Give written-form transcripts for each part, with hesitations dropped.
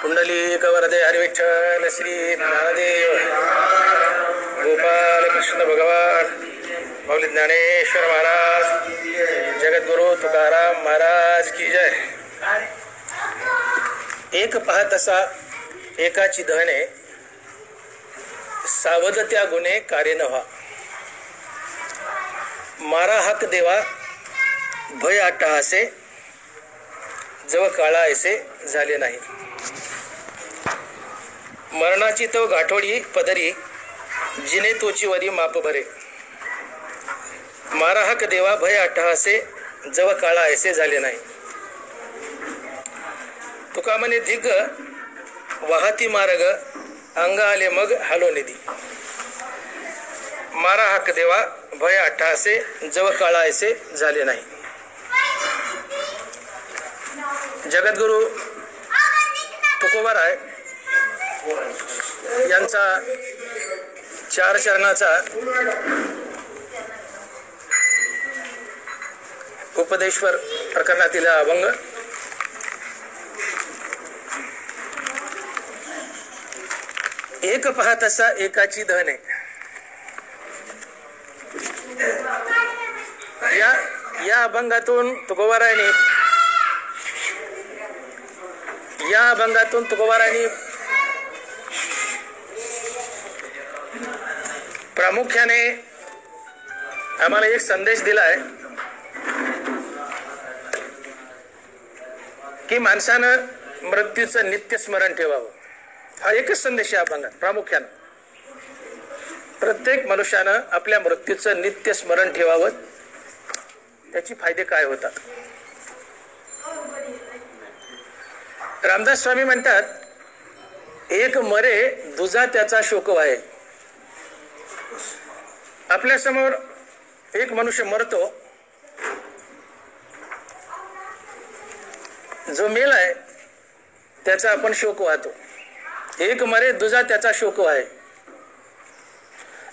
कुंडली कवरदे हरिविठ्ठल श्री ज्ञानदेव गोपाल कृष्ण भगवान माऊली ज्ञानेश्वर महाराज जगद्गुरु तुकाराम महाराज की जय. एक पाहत असा एकाची धने सावध त्या गुणे कार्य न व्हा. मारा हाक देवा भय अट्टहासे जव काळा ऐसे झाले नाही. मरणाची तो गाठोडी पदरी जिने तोची वरी माप भरे. मारा हाक देवा भय अट्टहासे जव काळा ऐसे झाले नाही. तुका म्हणे धिग वाहती मार्ग अंग आले मग हालो निधी. मारा हाक देवा भय अट्टहासे जव काळा ऐसे झाले नाही. जगद्गुरु तुकोबाराय यांचा 4 चरणाचा उपदेश्वर प्रकरणातील अभंग एक पाहत असा एकाची धने. या अभंगातून तुकोबारायांनी प्रामुख्याने आम्हाला एक संदेश दिलाय की माणसानं मृत्यूचं नित्य स्मरण ठेवावं. हा एकच संदेश आहे अभंगात. प्रामुख्यानं प्रत्येक मनुष्यानं आपल्या मृत्यूचं नित्य स्मरण ठेवावं. त्याचे फायदे काय होतात. रामदास स्वामी म्हणतात, एक मरे दुजा त्याचा शोक व्हाय. आपल्या समोर एक मनुष्य मरतो, जो मेलाय त्याचा आपण शोक वाहतो. एक मरे दुजा त्याचा शोक व्हाय.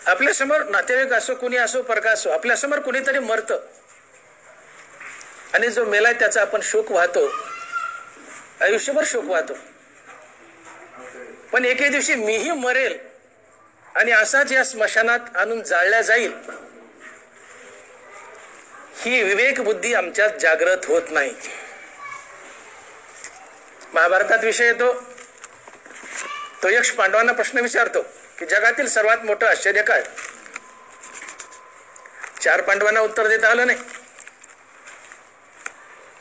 आपल्या समोर नातेवाईक असो, कुणी असो, परका असो, आपल्या समोर कुणीतरी मरतं आणि जो मेलाय त्याचा आपण शोक वाहतो, आयुष्यभर शोक वाहतो. पण एके दिवशी मीही मरेल आणि असाच या स्मशानात आणून जाळल्या जाईल, ही विवेक बुद्धी आमच्यात जागृत होत नाही. महाभारतात विषय येतो, तो यक्ष पांडवांना प्रश्न विचारतो की जगातील सर्वात मोठं आश्चर्य काय. 4 पांडवांना उत्तर देता आलं नाही,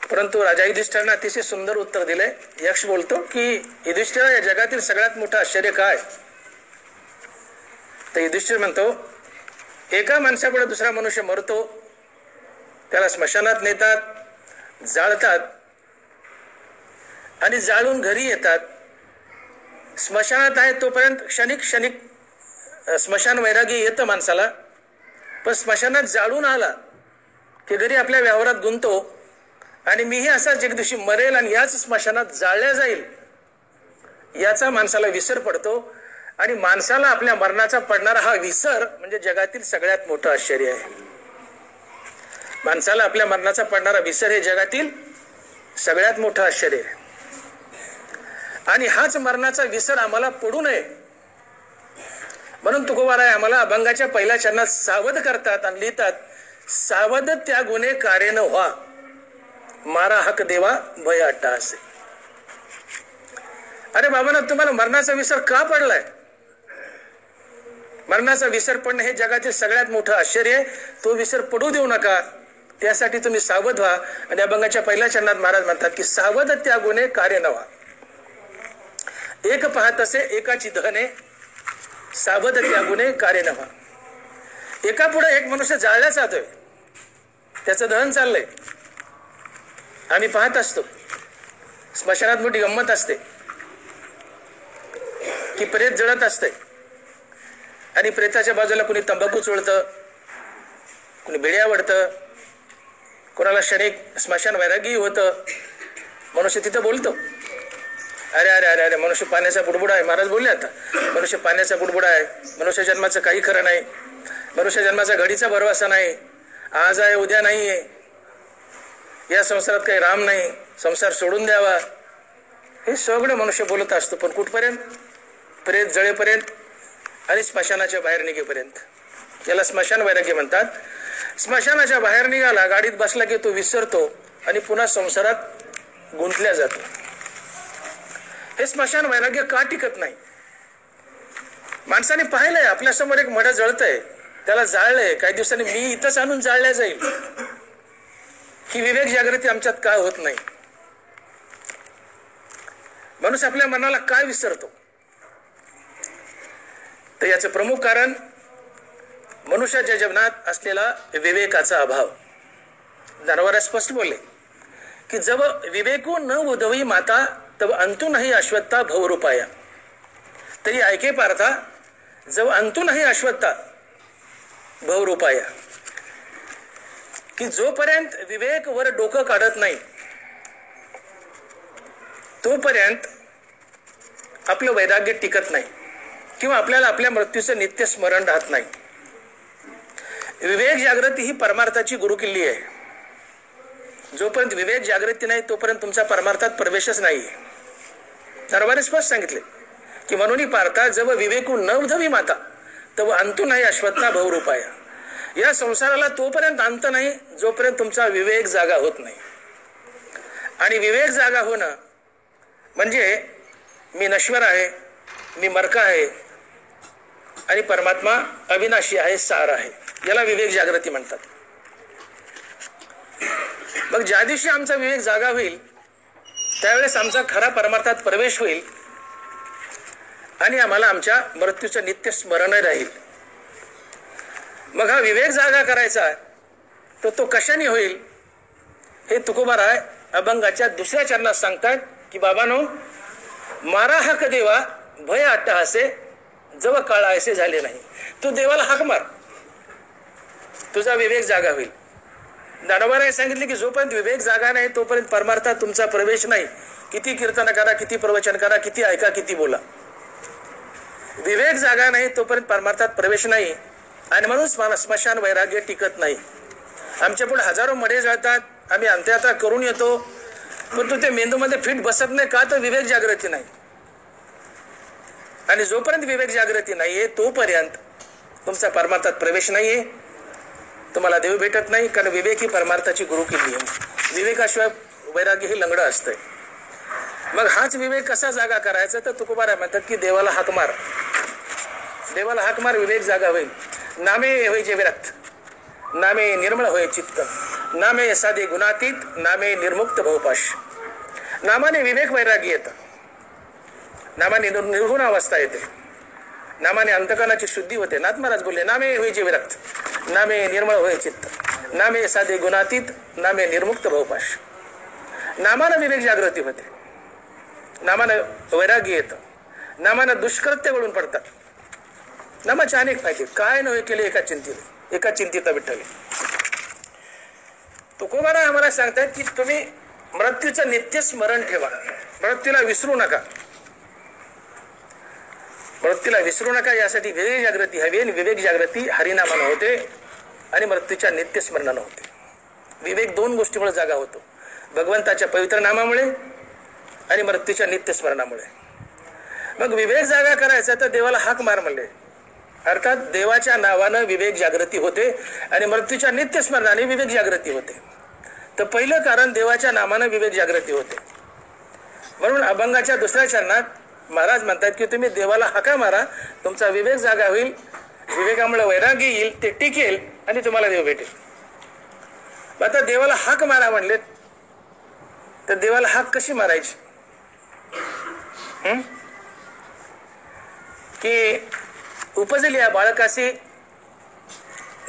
परंतु राजा युधिष्ठिराने अतिशय सुंदर उत्तर दिले. यक्ष बोलतो की युधिष्ठिरा, या जगातील सगळ्यात मोठं आश्चर्य काय. तर युधिष्ठिर म्हणतो, एका माणसापुढे दुसरा मनुष्य मरतो, त्याला स्मशानात नेतात, जाळतात आणि जाळून घरी येतात. स्मशानात आहे तोपर्यंत क्षणिक स्मशान वैरागी येतं माणसाला, पण स्मशानात जाळून आला की घरी आपल्या व्यवहारात गुंतो आणि मीही असाच एक दिवशी मरेल आणि याच स्मशानात जाळल्या जाईल याचा माणसाला विसर पडतो. आणि माणसाला आपल्या मरणाचा पडणारा हा विसर म्हणजे जगातील सगळ्यात मोठं आश्चर्य आहे. माणसाला आपल्या मरणाचा पडणारा विसर हे जगातील सगळ्यात मोठं आश्चर्य आहे. आणि हाच मरणाचा विसर आम्हाला पडू नये म्हणून तुकोबाराय आम्हाला अभंगाच्या पहिल्या चरणात सावध करतात आणि लिहितात, सावध त्या गुणे कार्य न व्हा. मारा हक देवा भय अट्टहासे. अरे बाबांनो, तुम्हाला मरणाचा विसर का पडलाय. मरणाचा विसर पडणं हे जगातील सगळ्यात मोठं आश्चर्य आहे. तो विसर पडू देऊ नका, त्यासाठी तुम्ही सावध व्हा. आणि अभंगाच्या पहिल्या चरणात महाराज म्हणतात की सावध त्या गुणे कार्य न व्हा. एक पाहत असे एकाची धने सावध त्या गुणे कार्य न व्हा. एका पुढे एक मनुष्य जाळल्या जातोय, त्याचं दहन चाललंय. आम्ही पाहत असतो स्मशानात मोठी गंमत असते की प्रेत जळत असते आणि प्रेताच्या बाजूला कुणी तंबाखू चोळतं, कुणी बिड्या वडतं, कोणाला क्षणिक स्मशान वैरागी होतं. मनुष्य तिथं बोलतो, अरे अरे अरे अरे मनुष्य पाण्याचा बुडबुडा आहे. महाराज बोलले आता, मनुष्य पाण्याचा बुडबुडा आहे. मनुष्य जन्माचं काही खरं नाही. मनुष्य जन्माचा घडीचा भरवसा नाही. आज आहे उद्या नाहीये. या संसारात काही राम नाही, संसार सोडून द्यावा. हे सगळं मनुष्य बोलत असतो, पण कुठपर्यंत? प्रेत जळेपर्यंत आणि स्मशानाच्या बाहेर निघेपर्यंत. याला स्मशान वैराग्य म्हणतात. स्मशानाच्या बाहेर निघाला, गाडीत बसला की तो विसरतो आणि पुन्हा संसारात गुंतल्या जातो. हे स्मशान वैराग्य का टिकत नाही? माणसाने पाहिलंय, आपल्यासमोर एक मढ जळतंय, त्याला जाळलंय, काही दिवसांनी मी इथंच आणून जाळल्या जाईल. ही विवेक जागृती आमच्यात का होत नाही? माणूस आपल्या मनाला काय विसरतो? तर याचं प्रमुख कारण मनुष्याच्या जीवनात असलेला विवेकाचा अभाव. जानवर स्पष्ट बोलले की जब विवेको न उदवी माता तब अंतु नाही अश्वत्था भवरूपाया. तरी ऐके पार्था, जब अंतु नाही अश्वत्था भवरूपाया. की जोपर्यंत विवेक वर डोकं काढत नाही तोपर्यंत आपलं वैराग्य टिकत नाही किंवा आपल्याला आपल्या मृत्यूचं नित्य स्मरण राहत नाही. विवेक जागृती ही परमार्थाची गुरुकिल्ली आहे. जोपर्यंत विवेक जागृती नाही तोपर्यंत तुमचा परमार्थात प्रवेशच नाही. दरबारी स्पष्ट सांगितले की म्हणून पार्था जब विवेकू न उधवी माता तब अंतु नाही अश्वत्था भवरूपाया. या संसाराला तोपर्यंत अंत नाही जोपर्यंत तुमचा विवेक जागा होत नाही. आणि विवेक जागा होणं म्हणजे मी नश्वर आहे, मी मरका आहे आणि परमात्मा अविनाशी आहे, सार आहे. याला विवेक जागृती म्हणतात. मग ज्या दिवशी आमचा विवेक जागा होईल त्यावेळेस आमचा खरा परमार्थात प्रवेश होईल आणि आम्हाला आमच्या मृत्यूचं नित्य स्मरण राहील. मग हा विवेक जागा करायचा तर तो कशाने होईल हे तुकोबाराय अभंगाच्या दुसऱ्या चरणात सांगतात की बाबानो, मारा हाक देवा भय अट्टहासे जव काळायसे झाले नाही. तू देवाला हाक मार, तुझा विवेक जागा होईल. दानवाने सांगितले की जोपर्यंत विवेक जागा नाही तोपर्यंत परमार्थात तुमचा प्रवेश नाही. किती कीर्तन करा, किती प्रवचन करा, किती ऐका, किती बोला, विवेक जागा नाही तोपर्यंत परमार्थात प्रवेश नाही. आणि म्हणून स्मशान वैराग्य टिकत नाही. आमच्या पुढे हजारो मडे जळतात, आम्ही अंत्ययात्रा करून येतो, परंतु ते मेंदूमध्ये फिट बसत नाही. का? तर विवेक जागृती नाही. आणि जोपर्यंत विवेक जागृती नाहीये तोपर्यंत तुमचा परमार्थात प्रवेश नाहीये, तुम्हाला देव भेटत नाही. कारण विवेक ही परमार्थाची गुरुकिल्ली आहे. विवेकाशिवाय वैराग्य हे लंगडं असतंय. मग हाच विवेक कसा जागा करायचा? तर तुकोबाराय म्हणतात की देवाला हाक मार, देवाला हाक मार, विवेक जागा होईल. नामे होय जे विरक्त, नामे निर्मळ होय चित्त, नामे साधे गुणातीत, नामे निर्मुक्त भवपाश. नामाने विवेक वैराग्य येतं, नामाने निर्गुण अवस्था येते, नामाने अंतकरणाची शुद्धी होते. नाथ महाराज बोलले नामे होय जे विरक्त, नामे निर्मळ होय चित्त, नामे साधे गुणातीत, नामे निर्मुक्त भवपाश. नामानं विवेक जागृती होते, नामानं वैराग्य येतं, नामानं दुष्कृत्य वळून पडतात. नामाचे अनेक फायदे. काय नव्हे केले एका चिंतेने, एका चिंतिता विठ्ठले. तुकोबाराय आम्हाला सांगतात की तुम्ही मृत्यूचं नित्य स्मरण ठेवा, मृत्यूला विसरू नका, मृत्यूला विसरू नका. यासाठी विवेक जागृती हवी आणि विवेक जागृती हरिनामानं होते आणि मृत्यूच्या नित्य स्मरणानं होते. विवेक दोन गोष्टीमुळे जागा होतो, भगवंताच्या पवित्र नामामुळे आणि मृत्यूच्या नित्य स्मरणामुळे. मग विवेक जागा करायचा तर देवाला हाक मार म्हणले, अर्थात देवाच्या नावानं विवेक जागृती होते आणि मृत्यूच्या नित्य स्मरणाने विवेक जागृती होते. तर पहिलं कारण देवाच्या नामानं विवेक जागृती होते. म्हणून अभंगाच्या दुसऱ्या चरणात महाराज म्हणतात की तुम्ही देवाला हाका मारा, तुमचा विवेक जागा होईल, विवेकामुळे वैराग्य येईल, ते टिकेल आणि तुम्हाला देव भेटेल. आता देवाला हाक मारा म्हणले तर देवाला हाक कशी मारायची? की उपजली या बाळकाशी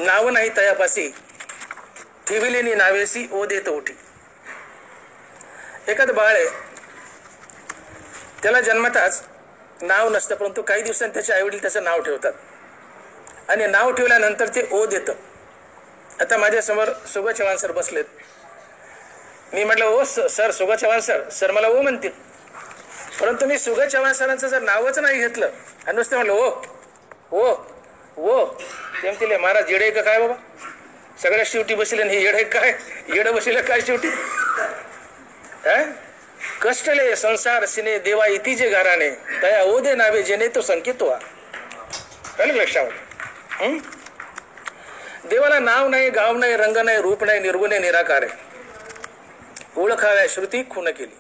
नाव नाही तयापासी, ठेविलेनी नावेसी ओ देत उठी. एखादं बाळ आहे, त्याला जन्मताच नाव नसतं, परंतु काही दिवसांनी त्याचे आईवडील त्याचं नाव ठेवतात आणि नाव ठेवल्यानंतर ते ओ देतं. आता माझ्यासमोर सुगा चव्हाण सर बसलेत. मी म्हटलं ओ सर, सुगा चव्हाण सर, सर मला ओ म्हणतील, परंतु मी सुगा चव्हाण सरांचं जर नावच नाही घेतलं आणि नुसतं म्हटलं ओ ओ ओ, ते म्हणतील महाराज येडे का काय बाबा, सगळ्या शेवटी बसले हे येडे काय, येडं बसले काय शेवटी. कष्टले संसार सिने देवा इति जे गाराने तया ओदे नावे जेने तो संकेत व्हा. कळलं लक्षामध्ये? देवाला नाव नाही, गाव नाही, रंग नाही, रूप नाही, निर्गुण निराकार आहे. ओळखाव्या श्रुती खून केली.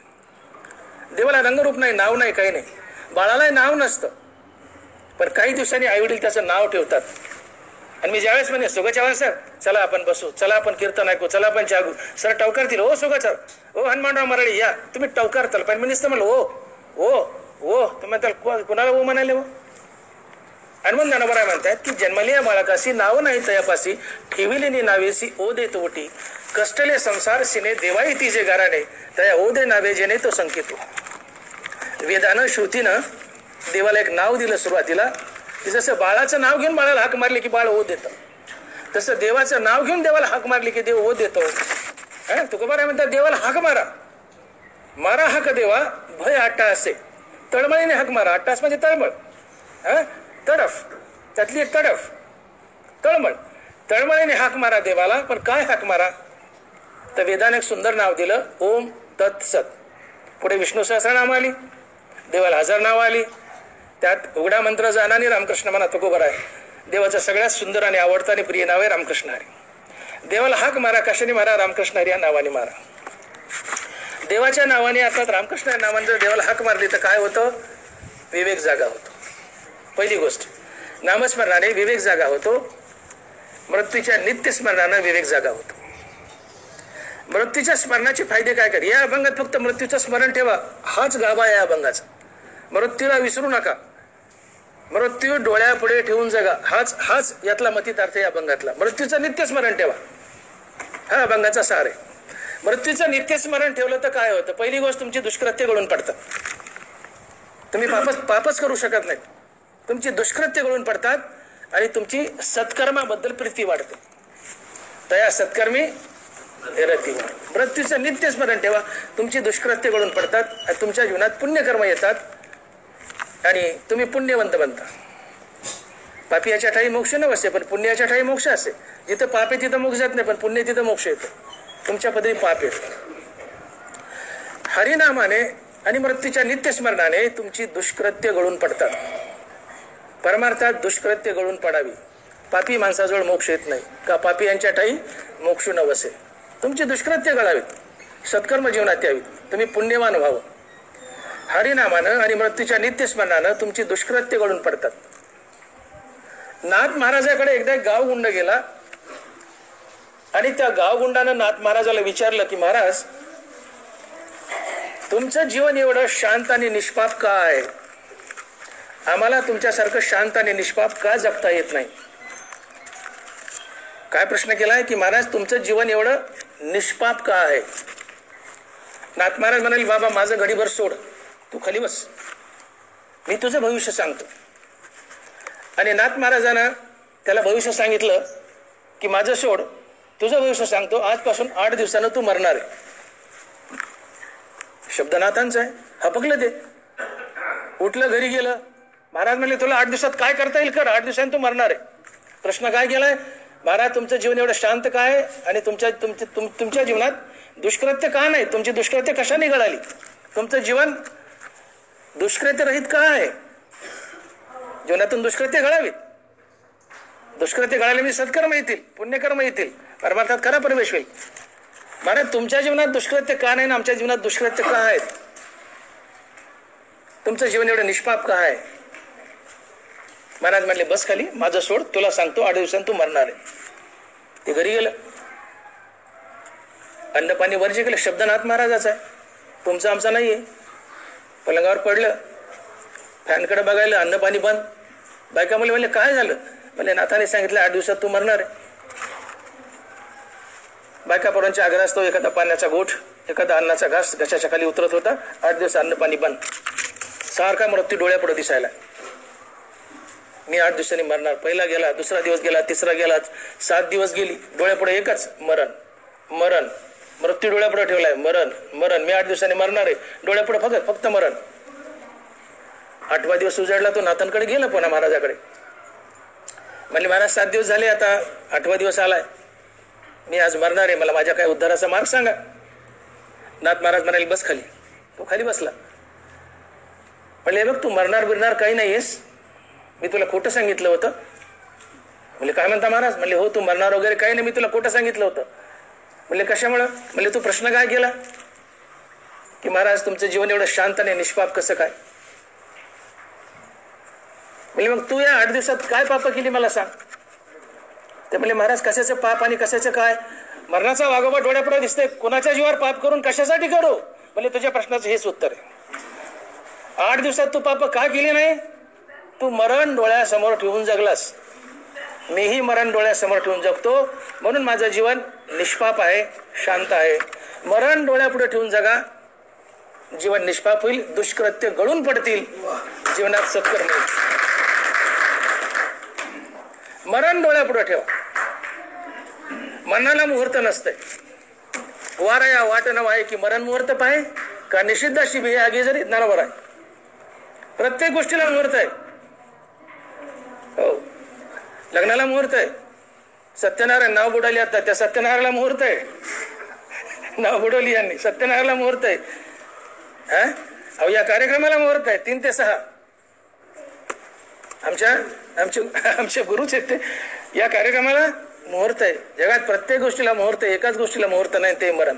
देवाला रंगरूप नाही, नाव नाही, काही नाही. बाळाला नाव नसतं, पण काही दिवसांनी आई वडील त्याचं नाव ठेवतात. आणि मी ज्यावेळेस म्हणे सोगाच्या सर चला आपण बसू, चला आपण कीर्तन ऐकू, चला आपण जागू, सर टवकारतील हो सोगाचा, ओ हनुमानराव मराठी या तुम्ही टवकारताल. पण मी नुसतं म्हणलं ओ तुम्ही त्याला कुणाला ओ म्हणाले हो? हनुमान ज्ञानोबा म्हणतात की जन्मलिया बाळकाशी नाव नाही तयापासी ठेविलेली नावेसी ओ देत ओटी कष्टले संसार सिने देवाई ती जे गाराने तया ओ दे नावे जेने तो संकेतो. वेदानं श्रुतीनं देवाला एक नाव दिलं सुरुवातीला, की जसं बाळाचं नाव घेऊन बाळाला हाक मारली की बाळ ओ देतं, तसं देवाचं नाव घेऊन देवाला हाक मारली की देव ओ देतो. तुकोबाराय म्हणतात देवाला हाक मारा हाक देवा भय आट्टा असे. तळमळीने हाक मारा. आट्टास म्हणजे तळमळ, तडफ, त्यातली एक तडफ, तळमळ. तळमळीने हाक मारा देवाला. पण काय हाक मारा? तर वेदाने एक सुंदर नाव दिलं, ओम तत्सत. पुढे विष्णू सहस्रनाम आली, देवाला 1000 नाव आली. त्यात उघडा मंत्र जाणाने रामकृष्ण म्हणा तुकोबर आहे. देवाचं सगळ्यात सुंदर आणि आवडतं आणि प्रिय नाव आहे रामकृष्ण हरी. देवाला हाक मारा, कशाने मारा? रामकृष्ण हरी या नावाने मारा. देवाच्या नावाने अर्थात रामकृष्ण या नावाने जर देवाला हाक मारली तर काय होतं? विवेक जागा होतो. पहिली गोष्ट, नामस्मरणाने विवेक जागा होतो. मृत्यूच्या नित्य स्मरणाने विवेक जागा होतो. मृत्यूच्या स्मरणाचे फायदे काय कर? या अभंगात फक्त मृत्यूचं स्मरण ठेवा, हाच गाभा या अभंगाचा. मृत्यूला विसरू नका. मृत्यू डोळ्यापुढे ठेवून जगा, हाच यातला मतितार्थ या अभंगातला. मृत्यूचं नित्य स्मरण ठेवा, हा अभंगाचा सार आहे. मृत्यूचं नित्य स्मरण ठेवलं तर काय होतं? पहिली गोष्ट, तुमची दुष्कृत्य गळून पडतात. तुम्ही पापच करू शकत नाही. तुमची दुष्कृत्य गळून पडतात आणि तुमची सत्कर्माबद्दल प्रीती वाढते. तया सत्कर्मी रती. मृत्यूचं नित्य स्मरण ठेवा, तुमची दुष्कृत्य गळून पडतात आणि तुमच्या जीवनात पुण्यकर्म येतात आणि तुम्ही पुण्यवंत बनता. पापियाच्या ठाई मोक्ष न वसे, पण पुण्याच्या ठाई मोक्ष असे. जिथं पाप आहे तिथं मोक्ष जात नाही, पण पुण्य तिथं मोक्ष येतो. तुमच्या पदरी पाप येतो. हरिनामाने आणि मृत्यूच्या नित्य स्मरणाने तुमची दुष्कृत्य गळून पडतात. परमार्थात दुष्कृत्य गळून पडावी. पापी माणसाजवळ मोक्ष येत नाही का? पापी यांच्या ठाई मोक्ष न वसे. तुमची दुष्कृत्य गळावीत, सत्कर्म जीवनात यावीत, तुम्ही पुण्यवान व्हावं. हरिनामानं आणि मृत्यूच्या नित्य स्मरणानं तुमची दुष्कृत्य गळून पडतात. नाथ महाराजाकडे एकदा एक गावगुंड गेला आणि त्या गावगुंडानं नाथ महाराजाला विचारलं की महाराज, तुमचं जीवन एवढं शांत आणि निष्पाप का आहे? आम्हाला तुमच्यासारखं शांत आणि निष्पाप का जगता येत नाही? काय प्रश्न केलाय की महाराज तुमचं जीवन एवढं निष्पाप का आहे? नाथ महाराज म्हणाले, बाबा माझं घडीभर सोड, तू खाली बस, मी तुझं भविष्य सांगतो. आणि नाथ महाराजांना त्याला भविष्य सांगितलं की माझं सोड, तुझं भविष्य सांगतो, आजपासून 8 दिवसानं तू मरणार आहे. शब्द नाथांचा आहे. हपकलं ते, उठलं, घरी गेलं. महाराज म्हणले तुला 8 दिवसात काय करता येईल कर, 8 दिवसांनी तू मरणार आहे. प्रश्न काय केलाय? महाराज तुमचं जीवन एवढं शांत काय आणि तुमच्या जीवनात दुष्कृत्य का नाही? तुमची दुष्कृत्य कशा निघाली? तुमचं जीवन दुष्कृत्य रहित का आहे? जीवनातून दुष्कृत्य घडावीत. दुष्कृत्य घडाले मी सत्कर्म येतील, पुण्यकर्म येतील, परमार्थात खरा प्रवेश होईल. महाराज तुमच्या जीवनात दुष्कृत्य का नाही ना आमच्या जीवनात दुष्कृत्य का आहेत? तुमचं जीवन एवढं निष्पाप का आहे? महाराज म्हणले बस खाली, माझं सोड, तुला सांगतो 8 दिवसांनी तू मरणार आहे. ते घरी गेलं. अन्न पाणी वर्ज्य केलं. शब्द नाथ महाराजाचा आहे, तुमचा आमचा नाहीये. पलंगावर पडलं, फॅनकडे बघायला, अन्न पाणी बंद. बायका मुले म्हणले काय झालं? म्हणजे नाथाने सांगितलं 8 दिवसात तू मरणार आहे. बायका पोरांच्या आग्रहास्तव एखादा पाण्याचा गोठ, एखादा अन्नाचा घास घशाच्या खाली उतरत होता. 8 दिवस अन्न पाणी बंद. सारखा मृत्यू डोळ्यापुढे दिसायला. मी 8 दिवसांनी मरणार. पहिला गेला, दुसरा दिवस गेला, तिसरा गेला, 7 दिवस गेली. डोळ्यापुढे एकच मरण, मरण. मृत्यू डोळ्यापुढे ठेवलाय, मरण, मरण. मी 8 दिवसांनी मरणार आहे. डोळ्यापुढे फक्त मरण. 8वा दिवस उजाडला. तो नाथांकडे गेला पुन्हा महाराजाकडे. म्हणले महाराज 7 दिवस झाले, आता 8वा दिवस आलाय, मी आज मरणार आहे, मला माझ्या काय उद्धाराचा मार्ग सांगा. नाथ महाराज म्हणाले बस खाली. तो खाली बसला. म्हणले बघ तू मरणार बिरणार काही नाहीयेस, मी तुला खोटं सांगितलं होतं. म्हणजे काय म्हणता महाराज? म्हणले हो तू मरणार वगैरे काही नाही, मी तुला खोटं सांगितलं होतं. म्हणले कशामुळं? म्हणले तू प्रश्न काय केला की महाराज तुमचं जीवन एवढं शांत आणि निष्पाप कसं काय? म्हणले मग तू या 8 दिवसात काय पाप केली मला सांग. ते म्हणले महाराज कशाचं पाप आणि कशाचं काय? मरणाचा वाघोबा डोळ्यापुढे दिसतंय, कोणाच्या जीवावर पाप करून कशासाठी करू? म्हणजे तुझ्या प्रश्नाचं हेच उत्तर आहे. 8 दिवसात तू पाप का केली नाही? तू मरण डोळ्यासमोर ठेवून जगलास, मीही मरण डोळ्यासमोर ठेवून जगतो, म्हणून माझं जीवन निष्पाप आहे, शांत आहे. मरण डोळ्यापुढे ठेवून जगा, जीवन निष्पाप होईल, दुष्कृत्य गळून पडतील, जीवनात सत्कर्म होईल. मरण डोळ्यापुढे ठेवा. मरणाला मुहूर्त नसतंय. वारा या वाट नव आहे की मरण मुहूर्त पाहे का निषिद्धाशी भी आगी जरी नरवर आहे. प्रत्येक गोष्टीला मुहूर्त आहे. हो, लग्नाला मुहूर्त आहे. सत्यनारायण नाव बुडवली आता, त्या सत्यनारायणला मुहूर्त आहे. नाव बुडवली यांनी, सत्यनारायणला मुहूर्त आहे. अहो या कार्यक्रमाला मुहूर्त आहे 3 ते 6. आमचे गुरुच आहेत ते. या कार्यक्रमाला मुहूर्त आहे. जगात प्रत्येक गोष्टीला मुहूर्त आहे, एकाच गोष्टीला मुहूर्त नाही, ते मरण.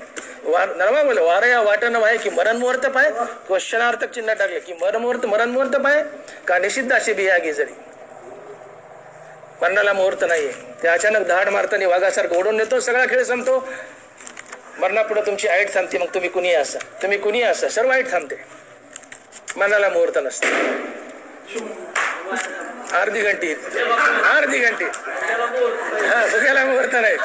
नरमा बोल वारा या वाटण आहे की मरण मुहूर्त पाय, क्वेश्चनार्थक चिन्ह टाकले की मरण मुहूर्त पाय का निषिद्ध अशी बियागी जरी. मरणाला मुहूर्त नाहीये. ते अचानक धाड मारताना वाघासारखं ओढून नेतो, सगळा खेळ संपतो. मरणापुढे तुमची आईट थांबते. मग तुम्ही कुणी असा सर्व आईट थांबते. मरणाला मुहूर्त नसते. अर्धी घंटी हा बघायला मुहूर्त नाही.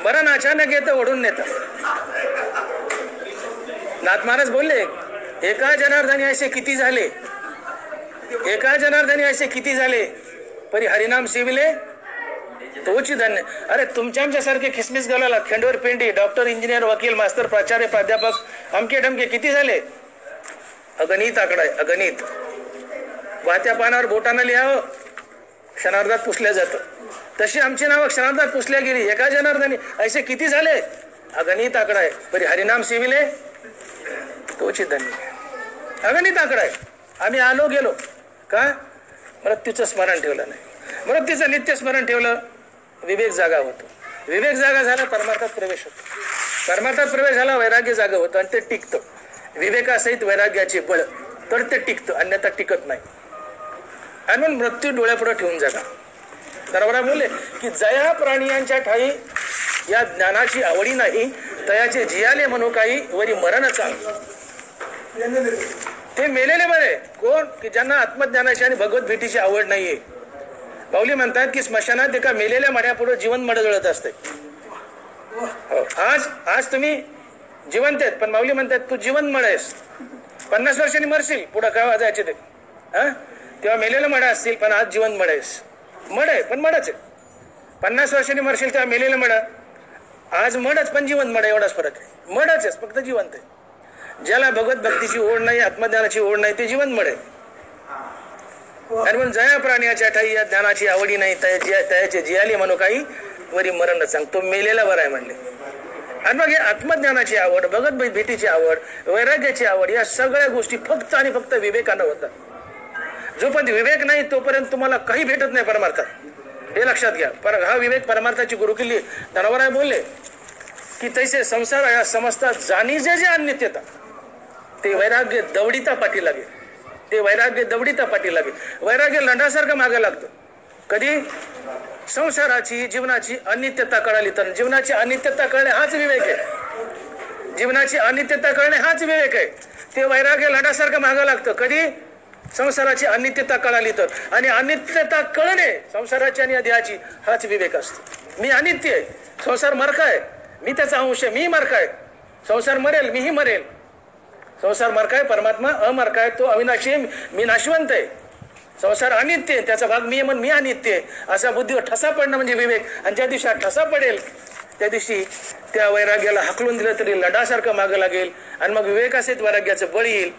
मरण अचानक येतं, ओढून नेतं. नाथ महाराज बोलले एका जनार्दनी असे किती झाले परी हरिनाम शिविले तोची धन्य. अरे तुमच्या आमच्यासारखे खिसमिस घालायला खंडवर पेंडी डॉक्टर इंजिनियर वकील मास्तर प्राचार्य प्राध्यापक अमके ढमके किती झाले? अगणित आकडा आहे, अगणित. वाहत्या पानावर बोटानं लिहावं, क्षणार्धात पुसल्या जातं. तशी आमची नावं क्षणार्धात पुसल्या गेली. एका जनार्दनी असे किती झाले? अगणित आकडा आहे. बरी हरिनाम शिविले तोची धन्य. अगणित आकडा आहे. आम्ही आलो गेलो का? मृत्यूचं स्मरण ठेवलं नाही. मृत्यूचं नित्य स्मरण ठेवलं, विवेक जागा होतो. विवेक जागा झाला परमार्थात प्रवेश होतो. परमार्थात प्रवेश झाला वैराग्य जागा होतं आणि ते टिकतं. विवेकासहित वैराग्याचे बळ तर ते टिकतं, अन्यथा टिकत नाही. आणि म्हणून मृत्यू डोळ्यापुढे ठेवून जागा. बरोबर बोलले की जया प्राणियांच्या ठाई या ज्ञानाची आवडी नाही, तयाचे जियाले म्हणू काही वरी मरण चांग. ते मेलेले बरे कोण? की ज्यांना आत्मज्ञानाची आणि भगवत भेटीची आवड नाहीये. माऊली म्हणतात की स्मशानात एका मेलेल्या मड्यापुढे जीवन मड जळत असते. आज तुम्ही जिवंत आहेत, पण माऊली म्हणतात तू जीवन मड आहेस. 50 वर्षांनी मरशील, पुढे काय वाजायचे ते तेव्हा मेलेलं मड असतील, पण आज जीवन मड आहेस. मड आहे पण मडच आहे. 50 वर्षांनी मरशील तेव्हा मेलेलं मड, आज मडच पण जीवन मड, एवढाच फरक आहे. मडच आहे, फक्त जिवंत आहे. ज्याला भगवत भक्तीची ओढ नाही, आत्मज्ञानाची ओढ नाही, ते जीवन मड आहे. आणि म्हणून जया प्राण्याच्या ठाई या ज्ञानाची आवडी नाही, तयाचे जियाली म्हणू काही वरी मरण सांग. तो मेलेला बरा आहे म्हणले. आणि मग हे आत्मज्ञानाची आवड, भगवत भेटीची आवड, वैराग्याची आवड, या सगळ्या गोष्टी फक्त आणि फक्त विवेकानं होतात. जोपर्यंत विवेक नाही तोपर्यंत तुम्हाला काही भेटत नाही परमार्थात, हे लक्षात घ्या. हा विवेक परमार्थाची गुरुकिल्ली. धनवराय बोलले की तैसे संसार या समजता जाणी जे अनित्यता ते वैराग्य दवडिता पाठी लागेल. वैराग्य लंडासारखं मागे लागतं. कधी? संसाराची जीवनाची अनित्यता कळाली तर. जीवनाची अनित्यता कळणे हाच विवेक आहे. ते वैराग्य लंडासारखं मागे लागतं. कधी? संसाराची अनित्यता कळाली तर. आणि अनित्यता कळणे संसाराची आणि देहाची हाच विवेक असतो. मी अनित्य आहे, संसार मरका आहे, मी त्याचा अंश आहे, मी मरका आहे. संसार मरेल, मीही मरेल. संसार मरका आहे, परमात्मा अमरका आहे, तो अविनाशी आहे, मी नाशवंत आहे. संसार अनित्य आहे, त्याचा भाग मी आहे म्हणून मी अनित्य आहे. असा बुद्धीवर ठसा पडणं म्हणजे विवेक. आणि ज्या दिवशी हा ठसा पडेल त्या दिवशी त्या वैराग्याला हाकलून दिलं तरी लढासारखं मागं लागेल. आणि मग विवेकासहित वैराग्याचं बळ येईल.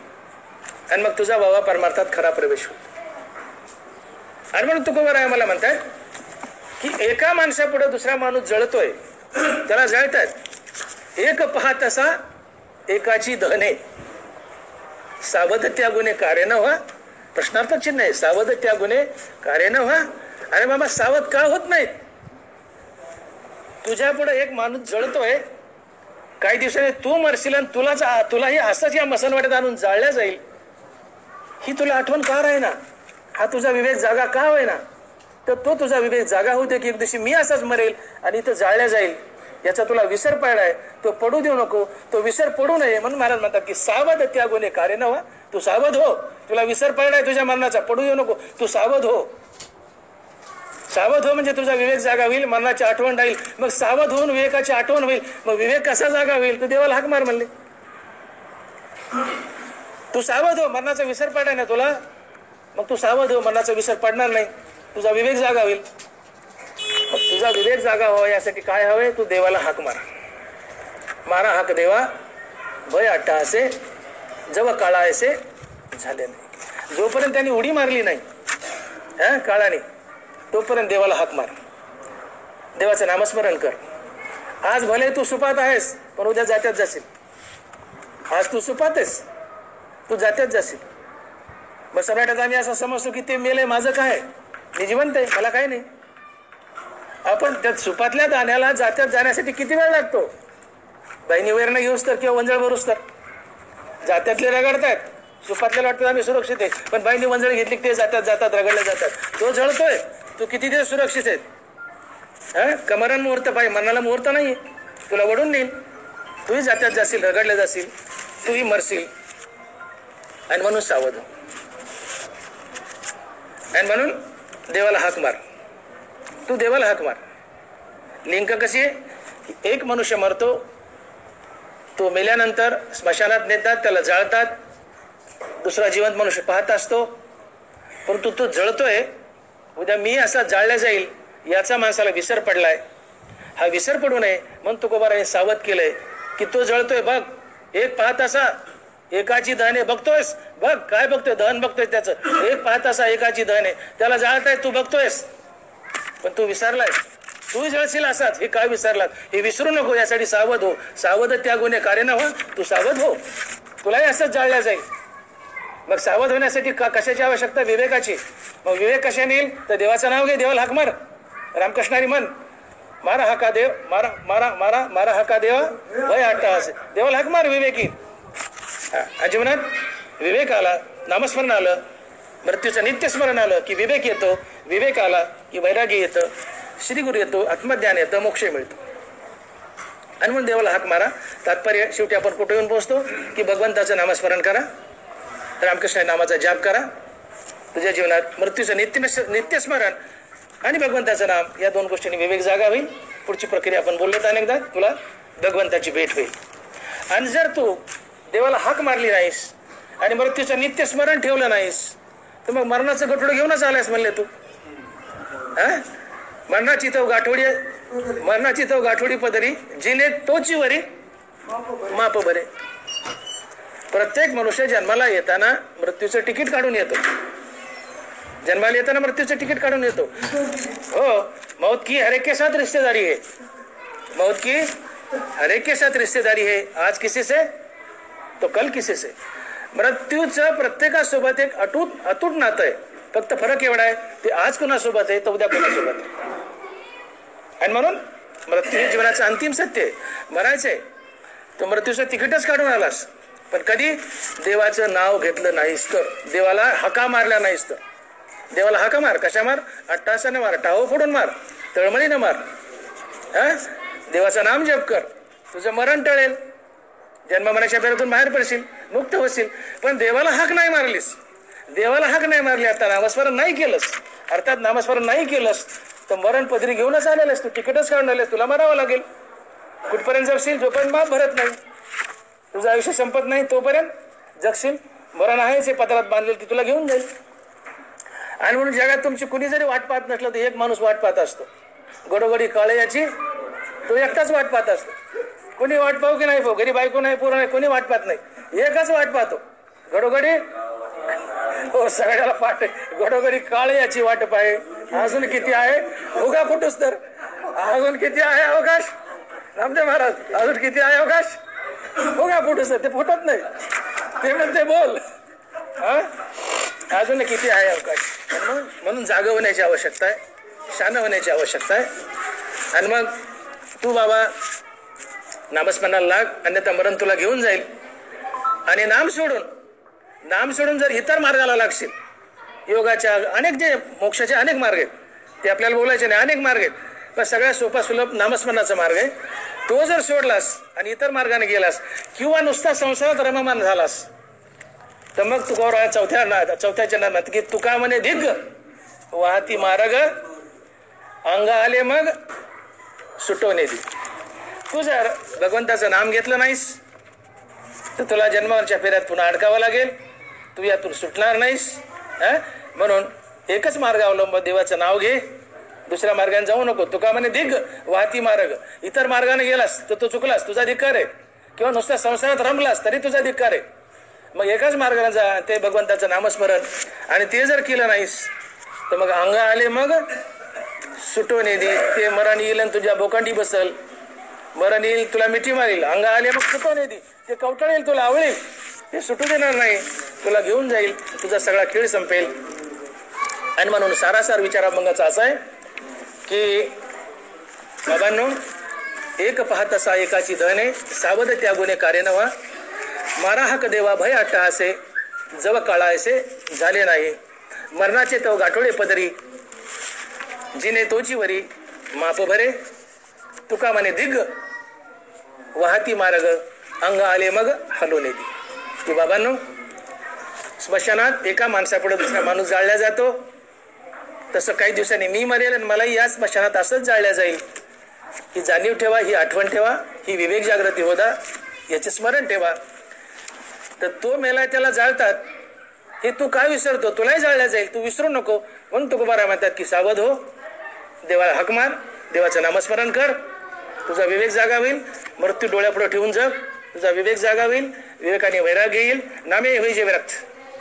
आणि मग तुझा बाबा परमार्थात खरा प्रवेश होईल. आणि म्हणून तुकोबाराय मला म्हणताय की एका माणसापुढे दुसरा माणूस जळतोय त्याला जाळतात. एक पाहतसा एकाची दहने, सावध त्या गुणे कार्य न व्हा. प्रश्नार्थक चिन्ह आहे. सावध त्या गुणे कार्य न व्हा. अरे बाबा, सावध का होत नाहीत? तुझ्या पुढे एक माणूस जळतोय, काही दिवसांनी तू मरशील आणि तुलाही असंच या मसलवाड्यात आणून जाळल्या जाईल. ही तुला आठवण का राहीना? हा तुझा विवेक जागा का होईना? तर तो तुझा विवेक जागा होते की एक दिवशी मी असाच मरेल आणि इथं जाळल्या जाईल, याचा तुला विसर पडलाय. तो पडू देऊ नको, तो विसर पडू नये. म्हणून महाराज म्हणतात की सावध त्या गुणे कार्य न व्हा. तू सावध हो. तुला विसर पडलाय तुझ्या मरणाचा, पडू देऊ नको. तू सावध हो. सावध हो म्हणजे तुझा विवेक जागा होईल, मरणाची आठवण राहील. मग सावध होऊन विवेकाची आठवण होईल. मग विवेक कसा जागा होईल? तू देवाला हाक मार म्हणले. तू सावध हो, मरणाचा विसर पडाय ना तुला. मग तू सावध हो, मरणाचा विसर पडणार नाही. तुझा विवेक जागा होईल. मग तुझा विवेक जागा व्हावा यासाठी काय हवे? तू देवाला हाक मारा. मारा हाक देवा भय अट्टा असे जव काळा असे झाले नाही. जोपर्यंत त्यांनी उडी मारली नाही काळाने, तोपर्यंत देवाला हाक मार. देवाचं नामस्मरण कर. आज भले तू सुपात आहेस, पण उद्या जात्यात जाशील. आज तू सुपात आहेस, तू जात्यात जाशील. मग सगळ्यात आम्ही असं समजतो की ते मेले, माझं काय, मी जिवंत आहे, मला काय नाही. आपण त्या सुपातल्या दाण्याला जात्यात जाण्यासाठी किती वेळ लागतो? बाईनी वेरणं घेऊस तर किंवा वंजळ भरूस तर. जात्यातले रगडतायत, सुपातल्याला वाटतं आम्ही सुरक्षित आहे, पण बाईनी वंजळ घेतली की ते जातात रगडले जातात. तो जळतोय, तू किती दिवस सुरक्षित आहेत? कमरान मुहूर्त पाहिजे, मरणाला मुहूर्त नाही. तुला वडून नेईल, तूही जात्यात जाशील, रगडले जाशील, तूही मरशील. आणि म्हणून सावध. आणि म्हणून देवाला हाक मार. तू देवाला हाक मार. लिंक कशी आहे? एक मनुष्य मरतो, तो मेल्यानंतर स्मशानात नेतात, त्याला जाळतात. दुसरा जिवंत मनुष्य पाहत असतो, परंतु तो जळतोय. उद्या मी असा जाळल्या जाईल याचा माणसाला विसर पडलाय. हा विसर पडू नये म्हणून तुकोबाराने सावध केलंय की तो जळतोय बघ. एक पाहत असा एकाची दहने, बघतोयस बघ, काय बघतोय? दहन बघतोय त्याचं. एक पाहत असा एकाची दहने, त्याला जाळताय, तू बघतोयस, पण तू विसरलाय. तू जळशील असाच, हे काय विसरलात? हे विसरू नको, यासाठी सावध हो. सावध त्या गुणे कार्य न व्हा. तू सावध हो, तुलाही असंच जाळल्या जाईल. मग सावध होण्यासाठी कशाची आवश्यकता? विवेकाची. मग विवेक कशाने येईल? तर देवाचं नाव घे, देवाला हाक मार. रामकृष्णारी म्हण, मारा हाका देव, मारा मारा मारा मारा हाका देवा भय अट्टा असे. देवाला हाक मार विवेकी. जीवनात विवेक आला, नामस्मरण आलं, मृत्यूचं नित्यस्मरण आलं की विवेक येतो. विवेक आला की वैराग्य येतं, श्रीगुरु येतो, आत्मज्ञान येतं, मोक्ष मिळतो. आणि म्हणून देवाला हाक मारा. तात्पर्य शेवटी आपण कुठे येऊन पोहोचतो की भगवंताचं नामस्मरण करा, रामकृष्ण नामाचा जाप करा. तुझ्या जीवनात मृत्यूचं नित्यस्मरण आणि भगवंताचं नाम, या दोन गोष्टींनी विवेक जागा होईल. पुढची प्रक्रिया आपण बोललो अनेकदा, तुला भगवंताची भेट होईल. आणि जर तू देवाला हाक मारली नाहीस आणि मृत्यूचं नित्यस्मरण ठेवलं नाहीस, तर मग मरणाचं गठोडं घेऊनच आलायस म्हणले तू. मरणाची तो गाठोडी पदरी जिने तोची वरी माप बरे. प्रत्येक मनुष्य जन्माला येताना मृत्यूचं तिकीट काढून येतो. जन्माला येताना मृत्यूचं तिकीट काढून येतो. हो, मौत की हर एक के साथ रिश्तेदारी है. मौत की हर एक के साथ रिश्तेदारी है. आज किसी से तो कल किसी से. मृत्यूचं प्रत्येकासोबत एक अतूट नातं आहे. फक्त फरक एवढा आहे, ते आज कुणासोबत आहे तर उद्या कुणासोबत आहे. आणि म्हणून मृत्यू हे जीवनाचं अंतिम सत्य आहे. मरायचंय तो मृत्यूचं तिकीटच काढून आलास, पण कधी देवाचं नाव घेतलं नाहीस तर, देवाला हाका मारल्या नाहीस तर. देवाला हाका मार. कशा मार? अट्टासाने मार, टाहो फोडून मार, तळमळीनं मार. देवाचं नाम जप कर, तुझं मरण टळेल. जन्म मरणाच्या फेऱ्यातून बाहेर पडशील, मुक्त होशील. पण देवाला हाक नाही मारलीस, देवाला हाक नाही मारली, आता नामस्मरण नाही केलंस, अर्थात नामस्मरण नाही केलंस, तर मरण पदरी घेऊनच आलेलंस. तू तिकीटच काढून आलेस, तुला मरावं लागेल. कुठपर्यंत जगशील? जोपर्यंत माप भरत नाही, तुझं आयुष्य संपत नाही तोपर्यंत जगशील. मरण आहेच हे पत्रात बांधलेलं, ती तुला घेऊन जाईल. आणि म्हणून जगात तुमची कुणी जरी वाट पाहत नसलं तर एक माणूस वाट पाहत असतो, गडोगडी काळे याची. तो एकटाच वाट पाहत असतो. कोणी वाट पाहू की नाही पाहू, घरी बायको नाही, पोरं नाही, कोणी वाट पाहत नाही, एकच वाट पाहतो, गडोगडी. हो, सगळ्याला पाठ गडोगडी काळे याची वाट पाहे. अजून किती आहे उगा फुटूस तर, अजून किती आहे अवकाश, रामदेव महाराज अजून किती आहे अवकाश? हो का फोटो सर? ते फुटत नाही, ते म्हणते बोल अजून किती आहे अवकाश. म्हणून जाग होण्याची आवश्यकता आहे, शान होण्याची आवश्यकता आहे. आणि मग तू बाबा नामस्मरणाला लाग, अन्यथा मरण तुला घेऊन जाईल. आणि नाम सोडून जर इतर मार्गाला लागशील, योगाच्या अनेक जे मोक्षाचे अनेक मार्ग आहेत, ते आपल्याला बोलायचे नाही, अनेक मार्ग आहेत, पण सगळ्यात सोपा सुलभ नामस्मरणाचा मार्ग आहे. तो जर सोडलास आणि इतर मार्गाने गेलास किंवा नुसता संसारात रममान झालास, तर मग तुकोबा चौथ्या चरणात की तुका म्हणे दिग्ग वाहती मार्ग अंग आले मग सुटवणे दी. तू जर भगवंताचं नाम घेतलं नाहीस तर तुला जन्मावरच्या फेऱ्यात पुन्हा अडकावं लागेल, तू यातून सुटणार नाहीस. म्हणून एकच मार्ग अवलंब, देवाचं नाव घे, दुसऱ्या मार्गाने जाऊ नको. तुका म्हणे दिग्ग वाहती मार्ग, इतर मार्गाने गेलास तर तू चुकलास, तुझा धिक्कार आहे. किंवा नुसत्या संसारात रमलास तरी तुझा धिक्कार आहे. मग एकाच मार्गाने जा, ते भगवंताचं नामस्मरण. आणि ते जर केलं नाहीस तर मग अंग आले मग सुटवणे दे. ते मरण येईल आणि तुझ्या बोकांडी बसल, मरण येईल तुला मिठी मारील. अंग आले मग सुटवणे दे, ते कवटाळेल, तुला आवळेल, ते सुटू देणार नाही, तुला घेऊन जाईल, तुझा सगळा खेळ संपेल. आणि म्हणून सारासार विचार अभंगाचा असा आहे की बाबांनो, एक पाहत असा एकाची धने, सावध त्या गुणे कार्य नवा. मारा हाक देवा भय अट्टहासे, जव काळायसे झाले नाही. मरणाचे तो गाठोडे पदरी, जिने तोची वरी माप भरे. तुका म्हणे दिग्ग वाहती मार्ग अंग आले मग हलवले दी. की बाबांनो, स्मशानात एका माणसापुढे दुसरा माणूस जाळला जातो, तसं काही दिवसांनी मी मरेल आणि मलाही या स्मशानात असंच जाळल्या जाईल. ही जाणीव ठेवा, ही आठवण ठेवा, ही विवेक जागृती होता, याचे स्मरण ठेवा. तर तो मेला त्याला जाळतात, हे तू काय विसरतो? तुलाही जाळल्या जाईल, तू विसरू नको. म्हणून तुकोबा म्हणतात की सावध हो, देवाला हाक मार, देवाचं नामस्मरण कर, तुझा विवेक जागा होईल. मृत्यू डोळ्यापुढे ठेवून जग, तुझा विवेक जागा होईल. विवेकाने वैराग्य येईल. नामे होईजे विरक्त,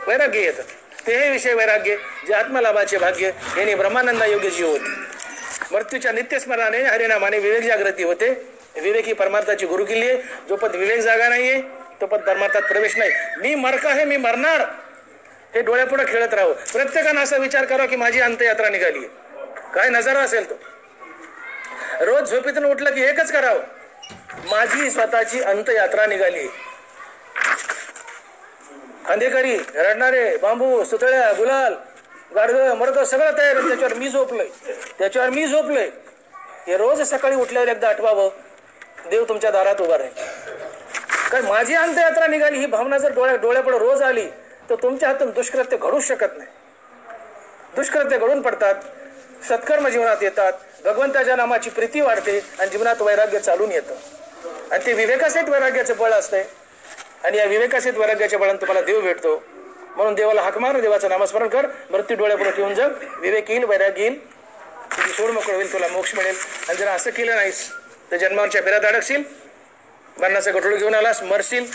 वैराग्य येतं. ते हे विषय वैराग्य जे आत्मलाभाचे भाग्य, यांनी ब्रह्मानंदा योग्य जीव होते. मृत्यूच्या नित्यस्मरणाने हरिनामाने विवेक जागृती होते. विवेक ही परमार्थाची गुरुकिल्ली आहे. जोपर्यंत विवेक जागा नाहीये तोपर्यंत परमार्थात प्रवेश नाही. मी मरका आहे, मी मरणार, हे डोळ्यापुढे खेळत राहू. प्रत्येकानं असा विचार करा की माझी अंत्ययात्रा निघाली, काय नजारा असेल तो. रोज झोपेतून उठलं की एकच करावं, माझी स्वतःची अंत्ययात्रा निघाली. खांदेकरी, रडणारे, बांबू, सुतळ्या, गुलाल, गाडगं, मर्द सगळं तयार आहे. त्याच्यावर मी झोपलोय. हे रोज सकाळी उठल्यावर एकदा आठवावं, देव तुमच्या दारात उभा राहील. काय माझी अंत्ययात्रा निघाली ही भावना जर डोळ्यापुढे रोज आली तर तुमच्या हातून दुष्कृत्य घडूच शकत नाही. दुष्कृत्य घडून पडतात, सत्कर्म जीवनात येतात, भगवंताच्या नामाची प्रीती वाढते आणि जीवनात वैराग्य चालून येतं. आणि ते विवेकासहित वैराग्याचं बळ असते. आणि या विवेकासहित वैराग्याच्या बळाने तुम्हाला देव भेटतो. म्हणून देवाला हाक मार, देवाचं नामस्मरण कर, मृत्यू डोळ्यापुढे ठेवून जग, विवेक येईल, वैराग्य येईल, तुझी सोड मोकळ होईल, तुला मोक्ष मिळेल. आणि जर असं केलं नाहीस तर जन्मावरच्या फेऱ्यात अडकशील, मरणाचं गठोड घेऊन आलास, मरशील.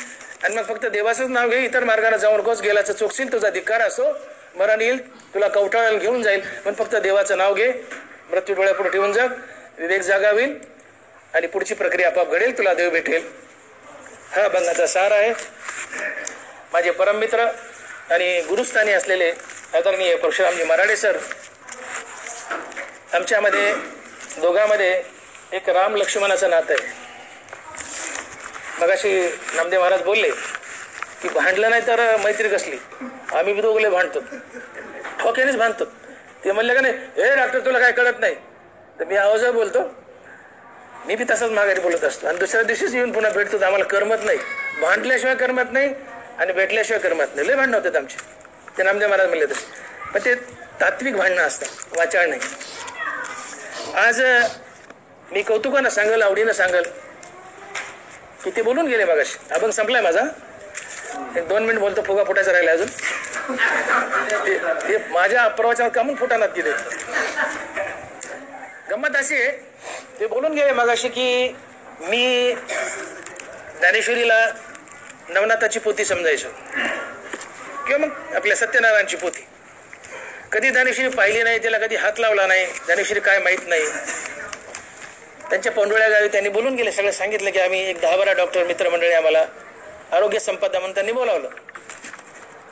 आणि मग फक्त देवाचंच नाव घे, इतर मार्गाने जाऊन नकोस, गेल्याचं चुकशील, तुझा धिक्कार असो, मरण येईल, तुला कवटाळायला घेऊन जाईल. पण फक्त देवाचं नाव घे, मृत्यू डोळ्यापुढे ठेवून जग, विवेक जागा होईल आणि पुढची प्रक्रिया आपोआप घडेल, तुला देव भेटेल. हा अभंगाचा सार आहे. माझे परममित्र आणि गुरुस्थानी असलेले आदरणीय परशुरामजी मराडे सर, आमच्यामध्ये दोघांमध्ये एक राम लक्ष्मणाचं नातं आहे. मगाशी नामदेव महाराज बोलले की भांडलं नाही तर मैत्री कसली. आम्ही बी दोघले भांडतो, ठोक्यानेच भांडतो. ते म्हणले का नाही, हे डॉक्टर तुला काय कळत नाही, तर मी आवाजावर बोलतो, मी बी तसाच माघारी बोलत असतो. आणि दुसऱ्या दिवशीच येऊन पुन्हा भेटतो. आम्हाला करमत नाही, भांडल्याशिवाय करमत नाही आणि भेटल्याशिवाय करमत नाही. लय भांडणं होतात आमचे, ते नामदेव महाराज म्हणले तसे. पण ते तात्विक भांडणं असतात, वाचाळ नाही. आज मी कौतुकानं सांगल, आवडीनं सांगल की ते बोलून गेले मगाशी. अभंग संपलाय माझा, 1-2 मिनिट बोलतो, फुगा फुटायचा राहिला अजून. ते माझ्या प्रवचनात कामून फुटानात गेले. गंमत अशी आहे, ते बोलून गेले मगाशी की मी ज्ञानेश्वरीला नवनाथाची पोथी समजायचो किंवा मग आपल्या सत्यनारायणची पोथी. कधी ज्ञानेश्वरी पाहिली नाही, त्याला कधी हात लावला नाही, ज्ञानेश्वरी काय माहीत नाही. त्यांच्या पौंडोळ्या गावी त्यांनी बोलून गेले, सगळं सांगितलं की आम्ही एक 10-12 डॉक्टर मित्रमंडळी आम्हाला आरोग्य संपदा म्हणून त्यांनी बोलावलं.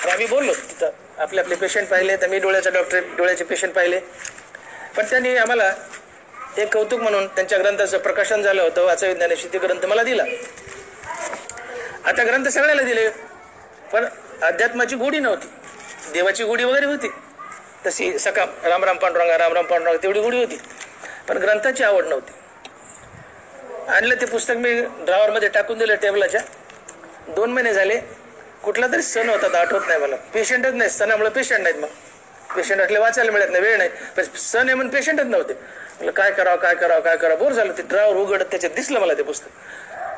तर आम्ही बोललो तिथं, आपले आपले पेशंट पाहिले. तर मी डोळ्याचा डॉक्टर, डोळ्याचे पेशंट पाहिले. पण त्यांनी आम्हाला एक कौतुक म्हणून त्यांच्या ग्रंथाचं प्रकाशन झालं होतं, वाचा विज्ञानाशी, ते ग्रंथ मला दिला. आता ग्रंथ सगळ्याला दिले, पण अध्यात्माची गोडी नव्हती. देवाची गोडी वगैरे होती तशी, सकाम रामराम पांडुरंगा रामराम पांडुरंगा तेवढी गोडी होती, पण ग्रंथाची आवड नव्हती. आणलं ते पुस्तक मी ड्रॉवरमध्ये टाकून दिलं टेबलाच्या. 2 महिने झाले, कुठला तरी सण होता, आठवत नाही मला. पेशंटच नाही, सणामुळे पेशंट नाहीत. मग पेशंट असले वाचायला मिळत नाही, वेळ नाही. पण सण आहे म्हणून पेशंटच नव्हते. म्हटलं काय करावं काय करावं काय करावं, बोर झालं. ते ड्रॉवर उघडत त्याच्यात दिसलं मला ते पुस्तक.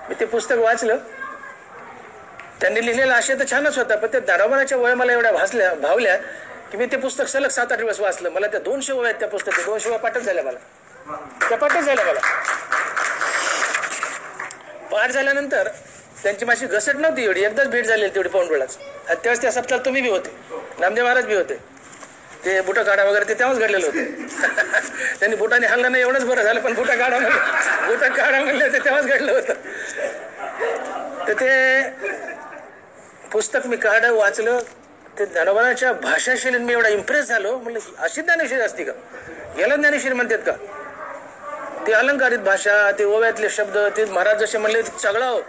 मी ते पुस्तक वाचलं. त्यांनी लिहिलेला आशय तर छानच होता, पण त्या दारोबाच्या वया मला एवढ्या भावल्या की मी ते पुस्तक सलग 7-8 दिवस वाचलं. मला त्या 200 वया आहेत त्या पुस्तकात, 200 वया पाठच झाल्या मला, त्या पाठच झाल्या मला. पाठ झाल्यानंतर त्यांची माझी घसट नव्हती एवढी, एकदाच भेट झालेली तेवढी पौंडोळाच. त्यावेळेस त्या सप्ताहात तुम्ही बी होते, नामदेव महाराज बी होते. ते बुटा काढा वगैरे ते तेव्हाच घडलेलं होतं. त्यांनी बुटाने हल्लं नाही एवढंच बरं झालं, पण बुटा काढा म्हणले ते तेव्हाच घडलं होतं. तर ते पुस्तक मी काढलं, वाचलं. ते ज्ञानोबाच्या भाषाशैलीने मी एवढा इम्प्रेस झालो. म्हणलं अशी ज्ञानेश्वरी असती का, याला ज्ञानेश्वरी म्हणतात का? ते अलंकारित भाषा, ते ओव्यातले शब्द, ते महाराज जसे म्हणले चगळाव,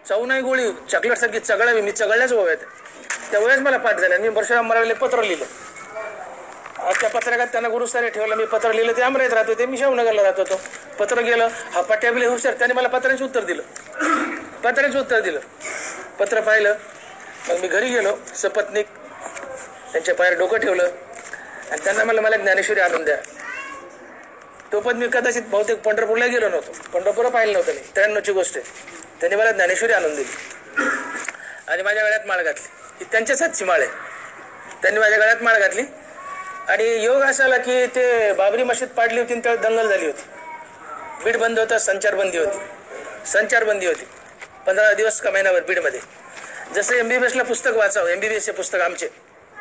चावू नाही गोळी, चॉकलेट सारखी चगळावी. मी चगळल्याच ओव्यात, त्या ओव्याच मला पाठ झाल्या. मी परशुराम महाराजला पत्र लिहिलं. त्या पत्रकात त्यांना गुरुस्थानी ठेवलं. मी पत्र लिहिलं, ते अमरावतीत राहत होते, मी शाहूनगरला राहत होतो. पत्र गेलं, हा पट्ट्याबिले हुशार, त्याने मला पत्राचं उत्तर दिलं. पत्र पाहिलं. मग मी घरी गेलो, सपत्नीक त्यांच्या पायावर डोकं ठेवलं आणि त्यांना मला ज्ञानेश्वरी आणून द्या. तो पण मी कदाचित बहुतेक पंढरपूरला गेलो नव्हतो, पंढरपूर पाहिलं नव्हतं मी, 93ची गोष्ट आहे. त्यांनी मला ज्ञानेश्वरी आणून दिली आणि माझ्या गळ्यात माळ घातली. ही त्यांच्याच हातची माळ आहे. त्यांनी माझ्या गळ्यात माळ घातली आणि योग असा आला की ते बाबरी मशीद पाडली होती, त्यावेळेस दंगल झाली होती. बीड बंद होता, संचारबंदी होती 15 दिवस का महिनाभर बीडमध्ये. जसं MBBSला पुस्तक वाचावं, MBBSचे पुस्तक आमचे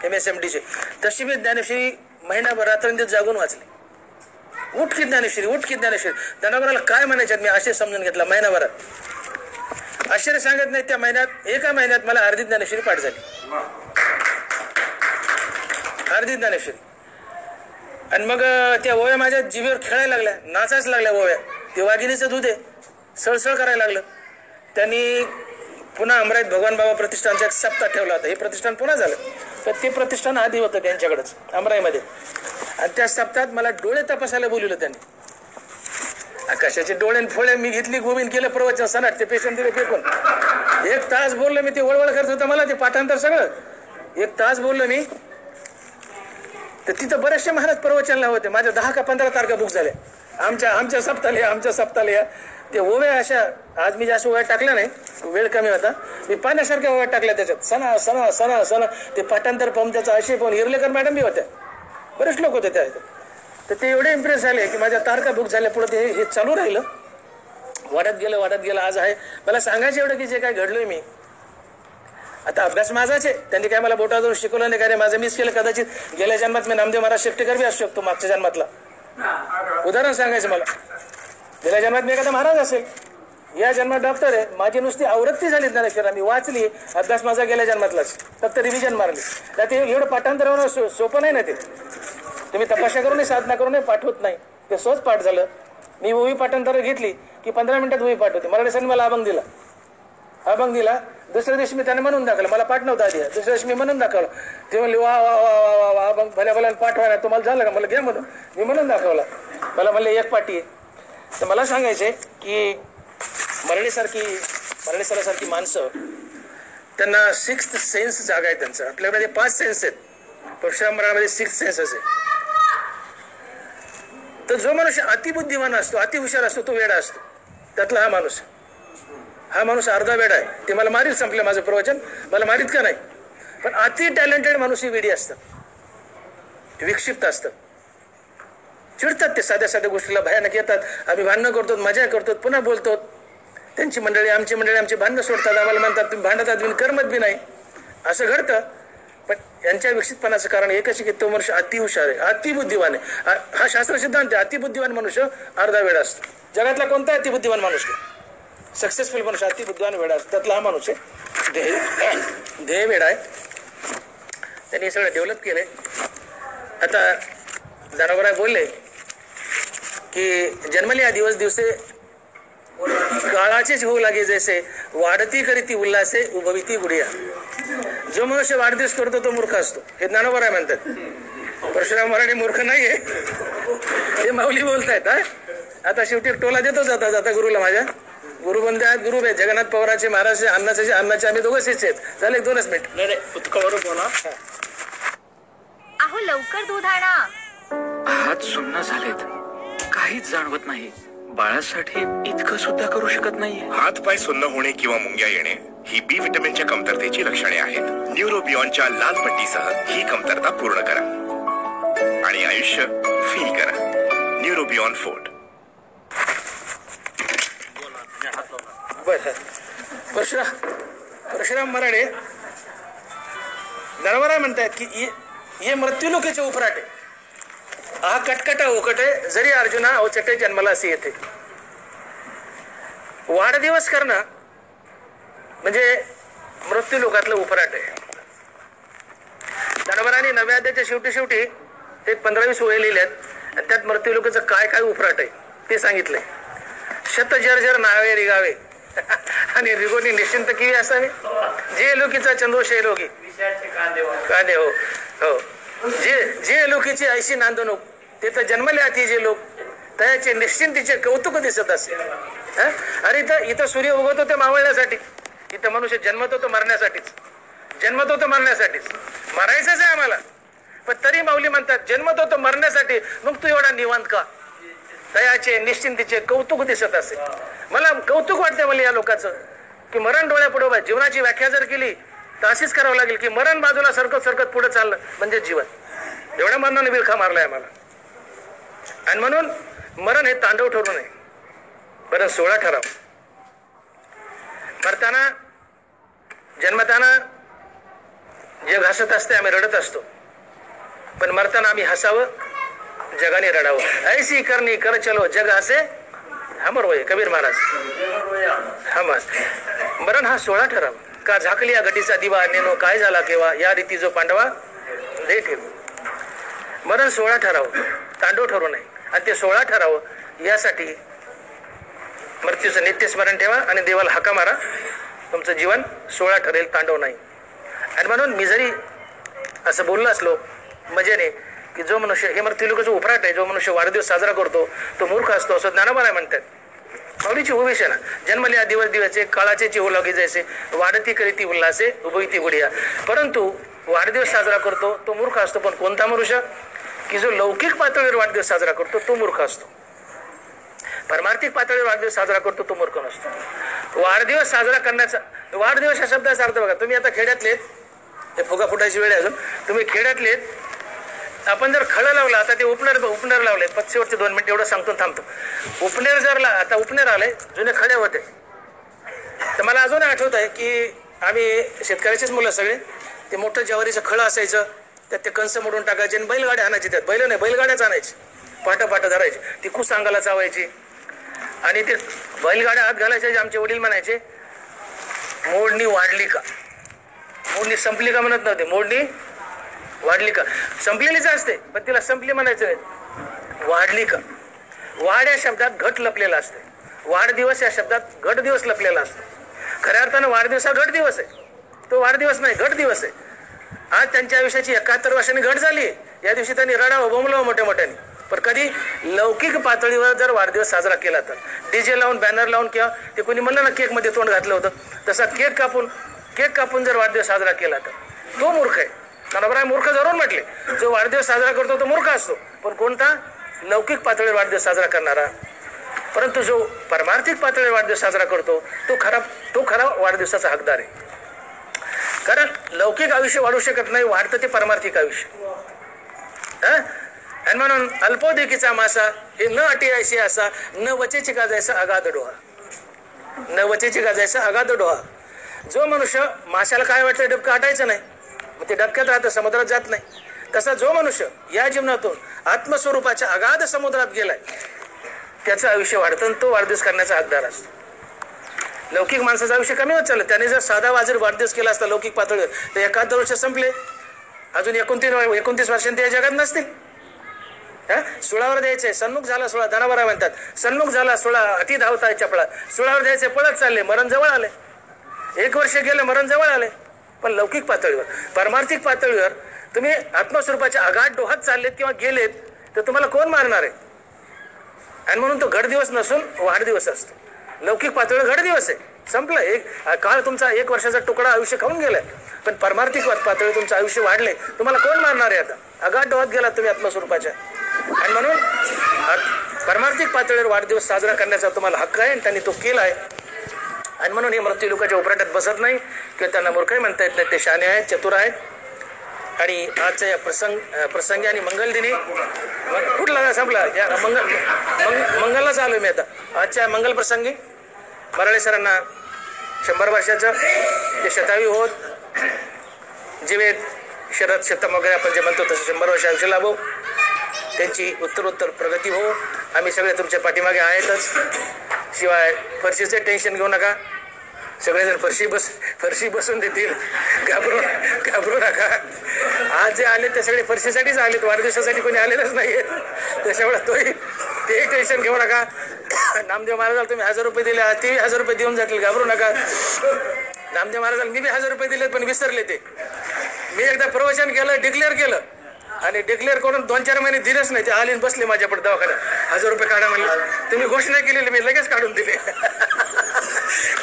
MSMDचे, तशी मी ज्ञानेश्वरी महिनाभर रात्रंदिवस जागून वाचली. उठकी ज्ञानेश्वरी. ज्ञानोबाला काय म्हणायच्यात मी असे समजून घेतला महिनाभरात. आश्चर्य सांगत नाही, त्या एका महिन्यात मला अर्धी ज्ञानेश्वरी पाठ झाली. अर्धी ज्ञानेश्वरी. आणि मग त्या ओव्या माझ्या जिभेवर खेळायला लागल्या, नाचायच लागल्या ओव्या. ते वाघिणीचं दूध आहे, सळसळ करायला लागलं. त्यांनी पुन्हा अमरावतीत भगवान बाबा प्रतिष्ठानचा एक सप्ताह ठेवला होता. हे प्रतिष्ठान पुन्हा झालं, तर ते प्रतिष्ठान आधी होतं त्यांच्याकडेच अमराईमध्ये. आणि त्या सप्ताहात मला डोळे तपासायला बोलवलं त्यांनी. आकाशाचे डोळे फोळे मी घेतली, गोविंद केलं प्रवचन सनाट. ते पेशंट दिले फेकून. 1 तास बोललो मी. ते वळवळ करत होतं मला, ते पाठांतर सगळं. 1 तास बोललो मी. तर तिथं बरेचसे महाराज प्रवचनला होते. माझ्या 10 का 15 तारखा बुक झाल्या. आमच्या सप्ताहाला ते ओव्या अशा, आज मी जास्त ओव्या टाकल्या नाही, वेळ कमी होता. मी पाण्यासारख्या ओव्या टाकल्या त्याच्यात, सणा. ते पाठांतर पाहून त्याचा आशय पाहून हिरलेकर मॅडम बी होत्या, बरेच लोक होते त्या. तर ते एवढे इम्प्रेस झाले की माझ्या तारखा बुक झाल्या. पुढे ते हे चालू राहिलं, वाढत गेलं. आज आहे. मला सांगायचं एवढं की जे काय घडलोय मी, आता अभ्यास माझाच आहे. त्यांनी काय मला बोटावरून शिकवलं नाही, काय माझं मिस केलं. कदाचित गेल्या जन्मात मी नामदेव महाराज शेट्टीकर बी असू शकतो, मागच्या जन्मातला. उदाहरण सांगायचं मला, गेल्या जन्मात मी एखादा महाराज असेल, या जन्मात डॉक्टर आहे. माझी नुसती आवृत्ती झाली ज्ञानेश्वरी, मी वाचली. अभ्यास माझा गेल्या जन्मातलाच, फक्त रिव्हिजन मारली. ते एवढं पाठांतरावर सोपं नाही ना. ते तुम्ही तपाशा करूनही साधना करूनही पाठवत नाही, ते सहज पाठ झालं. मी ओवी पाठांतर घेतली की 15 मिनिटात ओवी पाठ होते. मराठी सरांनी मला अभंग दिला. दुसऱ्या दिवशी मी त्याने म्हणून दाखवलं. मला पाठ नव्हता आधी, दुसऱ्या दिवशी मी म्हणून दाखवलं. ते म्हणले वा वा वा वा वा अभंग भल्या पाठ व्हायला तुम्हाला झालं का? मला घ्या म्हणून मी म्हणून दाखवला. मला म्हणले 1 पाटी आहे. तर मला सांगायचे की मरणे सरासारखी माणसं, त्यांना 6th सेन्स जागा आहे त्यांचं. आपल्याकडे 5 सेन्स आहेत, परशुराम महाराजांमध्ये 6th सेन्स असे. तर जो मनुष्य अतिबुद्धिमान असतो, अति हुशार असतो, तो वेडा असतो. त्यातला हा माणूस अर्धा वेडा आहे. ते मला मारील, संपलं माझं प्रवचन, मला मारीत का नाही. पण अति टॅलेंटेड माणूस ही वेडी असतात, विक्षिप्त असतात, चिडतात. ते साध्या गोष्टीला भयानक येतात. आम्ही भांडणं करतो, मजा करतो, पुन्हा बोलतो. त्यांची मंडळी आमची भांडणं सोडतात, आम्हाला म्हणतात तुम्ही भांडतात, करमत बी नाही. असं घडतं. पण यांच्या विकसितपणाचं कारण एकच आहे की तो मनुष्य अतिहुशार आहे, अतिबुद्धिवान आहे. हा शास्त्र सिद्धांत आहे. अतिबुद्धिवान मनुष्य अर्धा वेळ असतो. जगातला कोणता अतिबुद्धिवान मनुष्य, सक्सेसफुल मनुष्य अतिबुद्धिवान वेळा असतो, त्यातला हा माणूस आहे. ध्येय वेळा आहे. त्यांनी हे सगळं डेव्हलप केलंय. आता दानवराय बोलले की जन्मल्या दिवस दिवसे काळाचेच होऊ लागे जैसे, वाढती करीती उल्हासे उभविती गुडिया. जो मनुष्य वाढदिवस करतो तो मूर्ख असतो, हे ज्ञानोबराय म्हणतात. परशुराम मराठे मूर्ख नाहीये, हे माऊली बोलतायत. आता शेवटी टोला देतो जाता जाता गुरुला. माझ्या गुरु बंधे आहेत, गुरु आहेत जगन्नाथ पवारांचे, महाराजचे, अन्नाचे आम्ही दोघं शिष्य आहेत. झाले 2 मिनिट. नाही उत्कळवर बोला. अहो लवकर दूध आणा. हात सुन्न झालेत, काहीच जाणवत नाही. बाळासाठी इतकं सुद्धा करू शकत नाहीये. हात पाय सुन्न होणे किंवा मुंग्या येणे ही बी विटॅमिनच्या कमतरतेची लक्षणे आहेत. न्यूरोबियॉनच्या लाल पट्टीसह ही कमतरता पूर्ण करा आणि आयुष्य फील करा. न्यूरोबियॉन फोर्ट. परशुराम मराठे दरबारा म्हणतात की ये मृत्यू लोकेचे उपराटे, हा कटकटा ओकटे जरी अर्जुना अवचटे जन्माला असे येते. वाढदिवस करणं म्हणजे मृत्यू लोकातलं उपराट आहे. दरबाराने 9व्या अध्यायाच्या शेवटी एक 15-20 ओळी लिहिल्यात आणि त्यात मृत्यू लोकांचं काय काय उपराट आहे ते सांगितलंय. शत जर्जर नावे रिगावे आणि रिगोनी निश्चिंत किवी असावे. जे लोकीचा चंदोशे लोकी कांदे हो हो, जे लोकीची ऐशी नांदणूक ते तर जन्मले आधी जे लोक त्याचे निश्चिंतीचे कौतुक दिसत असे. अरे इथं सूर्य उगवतो ते मावळण्यासाठी, इथं मनुष्य जन्मतो तो मरण्यासाठीच, मरायचंच आहे आम्हाला. पण तरी माऊली म्हणतात जन्मतो तो मरण्यासाठी, मग तू एवढा निवांत का? दयाचे निश्चिंतीचे कौतुक दिसत असे. मला कौतुक वाटते मला या लोकांचं की मरण डोळ्यापुढे. जीवनाची व्याख्या जर केली तर अशीच करावं लागेल की मरण बाजूला सरकत पुढे चाललं म्हणजे जीवन. एवढ्या मरणाने विळखा मारलाय आम्हाला. आणि म्हणून मरण हे तांडव ठरू नये, मरण 16 ठराव. मरताना जन्मताना जग हसत असते, आम्ही रडत असतो. पण मरताना आम्ही हसावं, जगाने रडावं. ऐसी करणी कर चलो जग हसे हमर होय, कबीर महाराज. मरण हा 16 ठराव. का झाकली या गडीचा दिवा नेनो काय झाला केव्हा, या रीती जो पांडवा दे ठेव. मरण 16 ठराव, तांडव ठरू नये. आणि ते 16 ठराव यासाठी मृत्यूचं नित्य स्मरण ठेवा आणि देवाला हाका मारा. तुमचं जीवन 16 ठरेल, तांडव नाही. आणि म्हणून मी जरी असं बोललो असलो मजेने की जो मनुष्य, हे मृत्यू लोकांचं उपराट आहे, जो मनुष्य वाढदिवस साजरा करतो तो मूर्ख असतो असं ज्ञानोबराय म्हणतात. माऊलीची उभेश ना, जन्मल्या दिवस दिवसे काळाचे चिहू लागे जैसे, वाढती करीती उल्हासे उभविती गुडिया. परंतु वाढदिवस साजरा करतो तो मूर्ख असतो. पण कोणता मनुष्य की जो लौकिक पातळीवर वाढदिवस साजरा करतो तो मूर्ख असतो. परमार्थिक पातळीवर वाढदिवस साजरा करतो तो मूर्ख नसतो. वाढदिवस साजरा करण्याचा, वाढदिवस या शब्दाचा अर्थ बघा. तुम्ही आता खेड्यातलेत, हे फुगा फुटायची वेळ आहे अजून, तुम्ही खेड्यातलेत. आपण जर खळं लावलं, आता ते उपनेर लावले, शेवटचे 2 मिनिट एवढं सांगतो थांबतो. उपनेर जर आता उपनेर आले, जुने खडे होते. तर मला अजून आठवत आहे की आम्ही शेतकऱ्याचेच मुलं सगळे, ते मोठं ज्वारीचं खळं असायचं, त्यात ते कंस मोडून टाकायचे आणि बैलगाड्या आणायची. त्यात बैल नाही, बैलगाड्याच आणायची, पाट धरायची, ती कुस अंगाला चावायची आणि ते बैलगाड्या हात घालायचे. आमचे वडील म्हणायचे मोडणी वाढली का, मोडणी संपली का म्हणत नव्हते, मोडणी वाढली का. संपलेलीच असते पण तिला संपली म्हणायचं नाही, वाढली का. वाढ या शब्दात घट लपलेला असते, वाढदिवस या शब्दात घट दिवस लपलेला असतो. खऱ्या अर्थानं वाढदिवस हा घट दिवस आहे, तो वाढदिवस नाही घट दिवस आहे. आज त्यांच्या आयुष्याची 71 वर्षांनी घट झाली. या दिवशी त्यांनी रडावं, बोंबलावं मोठ्या मोठ्याने. पण कधी लौकिक पातळीवर जर वाढदिवस साजरा केला तर डीजे लावून, बॅनर लावून, किंवा ते कोणी म्हणलं ना केक मध्ये तोंड घातलं होतं तसा केक कापून जर वाढदिवस साजरा केला तर तो मूर्ख आहे. ज्ञानोबराय मूर्ख जरूर म्हटले. जो वाढदिवस साजरा करतो तो मूर्ख असतो. पण कोणता? लौकिक पातळीवर वाढदिवस साजरा करणारा. परंतु जो परमार्थिक पातळीवर वाढदिवस साजरा करतो तो खरा वाढदिवसाचा हकदार आहे. कारण लौकिक आयुष्य वाढू शकत नाही, वाढतं ते परमार्थिक आयुष्य. आणि म्हणून अल्पोदेकीचा मासा हे न अटी असा, न वचेची गाजायचा अगाध डोहा, न वचेची गाजायचा अगाध डोहा. जो मनुष्य, माशाला काय वाटतं डबकं हटायचं नाही, मग ते डबक्यात राहतं, समुद्रात जात नाही. तसा जो मनुष्य या जीवनातून आत्मस्वरूपाच्या अगाध समुद्रात गेलाय त्याचं आयुष्य वाढतं आणि तो वाढदिवस करण्याचा हकदार असतो. लौकिक माणसाचं आयुष्य कमी होत चाललं. त्याने जर साधा वाजर वाढदिवस केला असता लौकिक पातळीवर तर 71 वर्ष संपले, अजून 29 वर्षांनी ते या जगात नसतील. सुळावर द्यायचंय, सन्मुख झाला सुळा, धनावरा म्हणतात. सन्मुख झाला सुळा, अति धावताय चपळा. सुळावर द्यायचंय, पळत चालले, मरण जवळ आले. 1 वर्ष गेलं, मरण जवळ आले. पण लौकिक पातळीवर, पारमार्थिक पातळीवर तुम्ही आत्मस्वरूपाच्या आघात डोहात चाललेत किंवा गेलेत तर तुम्हाला कोण मारणार आहे? आणि म्हणून तो घडदिवस नसून वाढदिवस असतो. लौकिक पातळीवर घडदिवस आहे, संपलं. एक काळ तुमचा 1 वर्षाचा तुकडा आयुष्य खाऊन गेलाय. पण पारमार्थिक पातळीवर तुमचं आयुष्य वाढले, तुम्हाला कोण मारणार आहे? आता आघात डोहात गेलात तुम्ही आत्मस्वरूपाच्या. आणि म्हणून पारमार्थिक पातळीवर वाढदिवस साजरा करण्याचा तुम्हाला हक्क आहे आणि त्यांनी तो केला आहे. आणि म्हणून हे मृत्यू लोकांच्या उपराटात बसत नाही किंवा त्यांना मूर्खही म्हणता येत नाही. ते शहाणे आहेत, चतुर आहेत. आणि आजच्या या प्रसंगी आणि मंगल दिनी कुठला संपला या मंगललाच आलोय मी आता. आजच्या मंगल प्रसंगी मराळे सरांना 100 वर्षाचं ते शतावी होत, जीवेत शरद शतम वगैरे आपण जे म्हणतो तसं 100 वर्ष आयुष्य लाभो, त्यांची उत्तरोत्तर प्रगती हो. आम्ही सगळे तुमच्या पाठीमागे आहेतच. शिवाय फरशीचे टेन्शन घेऊ नका. सगळेजण फरशी बसून देतील, घाबरू नका. आज जे आले ते सगळे फरशीसाठीच आलेत, वाढदिवसासाठी कोणी आलेलंच नाहीये. त्याच्यामुळे तेही टेन्शन घेऊ नका. नामदेव महाराजाला तुम्ही 1000 रुपये दिले, तेही 1000 रुपये देऊन जातील, घाबरू नका. नामदेव महाराजाला मी बी 1000 रुपये दिले पण विसरले ते. मी एकदा प्रवचन केलं, डिक्लेअर केलं आणि डिक्लेअर करून 2-4 महिने दिलेच नाही. ते आले बसले माझ्याकडे दवाखान्यात, 1000 रुपये काढा म्हणले. तुम्ही घोषणा केलेली, मी लगेच काढून दिले.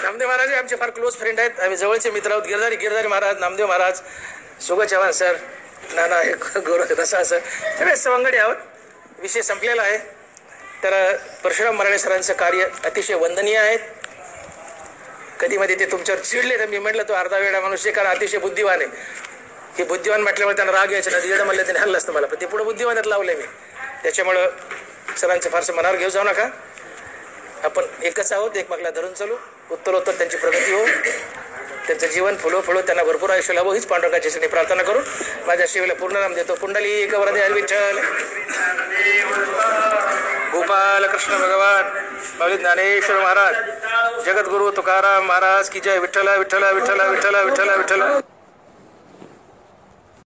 नामदेव महाराज आमचे फार क्लोज फ्रेंड आहेत. आम्ही जवळचे मित्र आहोत. गिरधारी महाराज, नामदेव महाराज, सुगत चव्हाण सर, नाना गौरव रसा सर, सगळे सवंगडी आहोत. विषय संपलेला आहे. तर परशुराम मराळे सरांचं कार्य अतिशय वंदनीय आहे. कधी मध्ये ते तुमच्यावर चिडले तर मी म्हटलं तो अर्धा वेळा मनुष्य, कारण अतिशय बुद्धिवान आहे. हे बुद्धिवान म्हटल्यामुळे त्यांना राग यायचा नाही. म्हणलं त्यांनी हल्लं असतं मला, पण ते पुढे बुद्धिवानात लावलंय मी. त्याच्यामुळं सरांचं फारसं मनावर घेऊ जाऊ नका. आपण एकच आहोत, एकमेकाला धरून चालू. उत्तरोत्तर त्यांची प्रगती हो, त्यांचं जीवन फुलो, त्यांना भरपूर आयुष्य लाभो हीच पांडुरंगाची प्रार्थना करून माझ्या सेवेला पूर्णनाम देतो. पुंडलिक वरदे विठ्ठल, गोपाल कृष्ण भगवान, बाबा ज्ञानेश्वर महाराज, जगद्गुरु तुकाराम महाराज की जय. विठ्ठल विठ्ठल विठ्ठल विठ्ठल विठ्ठल विठ्ठल.